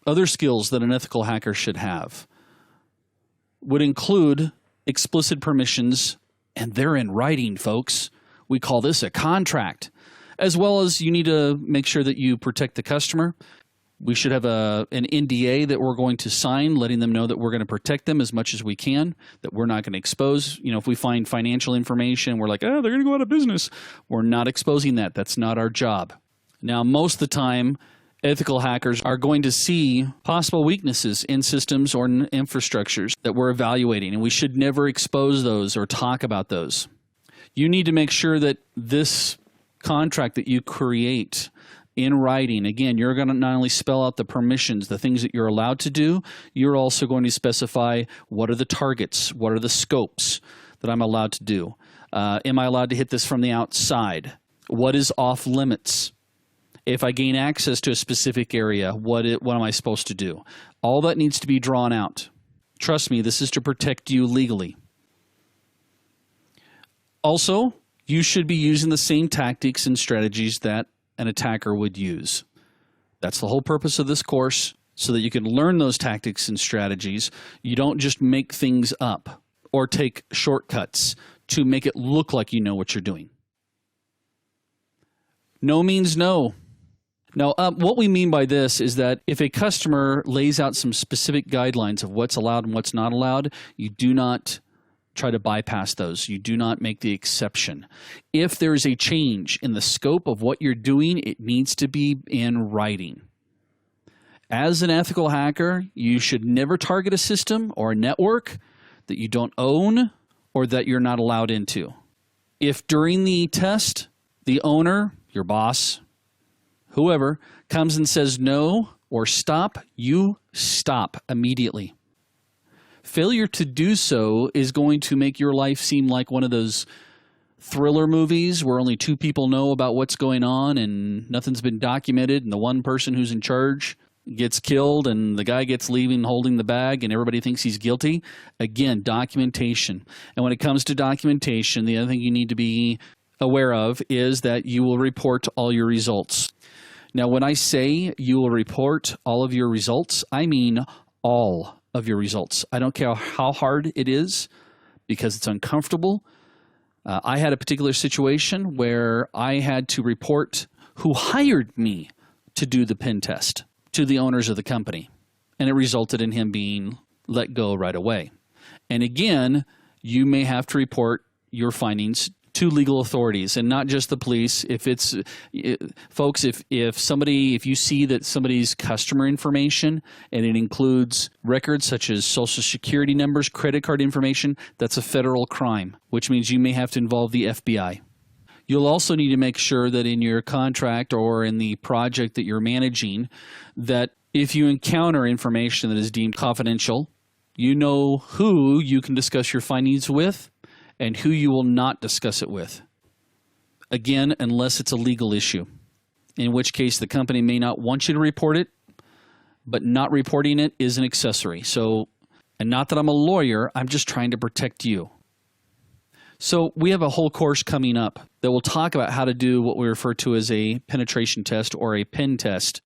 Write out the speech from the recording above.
Other skills that an ethical hacker should have would include explicit permissions, and they're in writing, folks. We call this a contract. As well as you need to make sure that you protect the customer. We should have an NDA that we're going to sign, letting them know that we're going to protect them as much as we can, that we're not going to expose. If we find financial information, we're like, oh, they're going to go out of business. We're not exposing that. That's not our job. Now, most of the time, ethical hackers are going to see possible weaknesses in systems or in infrastructures that we're evaluating, and we should never expose those or talk about those. You need to make sure that this contract that you create in writing, again, you're going to not only spell out the permissions, the things that you're allowed to do, you're also going to specify what are the targets, what are the scopes that I'm allowed to do. Am I allowed to hit this from the outside? What is off limits? If I gain access to a specific area, what am I supposed to do? All that needs to be drawn out. Trust me, this is to protect you legally. Also, you should be using the same tactics and strategies that an attacker would use. That's the whole purpose of this course, so that you can learn those tactics and strategies. You don't just make things up or take shortcuts to make it look like you know what you're doing. No means no. Now, what we mean by this is that if a customer lays out some specific guidelines of what's allowed and what's not allowed, you do not try to bypass those. You do not make the exception. If there is a change in the scope of what you're doing, it needs to be in writing. As an ethical hacker, you should never target a system or a network that you don't own or that you're not allowed into. If during the test, the owner, your boss, whoever, comes and says no or stop, you stop immediately. Failure to do so is going to make your life seem like one of those thriller movies where only two people know about what's going on and nothing's been documented, and the one person who's in charge gets killed and the guy gets leaving holding the bag and everybody thinks he's guilty. Again, documentation. And when it comes to documentation, the other thing you need to be aware of is that you will report all your results. Now, when I say you will report all of your results, I mean all of your results. I don't care how hard it is because it's uncomfortable. I had a particular situation where I had to report who hired me to do the pen test to the owners of the company, and it resulted in him being let go right away. And again, you may have to report your findings to legal authorities and not just the police. If it's folks, if you see that somebody's customer information and it includes records such as social security numbers, credit card information, that's a federal crime, which means you may have to involve the FBI. You'll also need to make sure that in your contract or in the project that you're managing, that if you encounter information that is deemed confidential, you know who you can discuss your findings with and who you will not discuss it with. Again, unless it's a legal issue, in which case the company may not want you to report it, but not reporting it is an accessory. So, and not that I'm a lawyer, I'm just trying to protect you. So we have a whole course coming up that will talk about how to do what we refer to as a penetration test or a pen test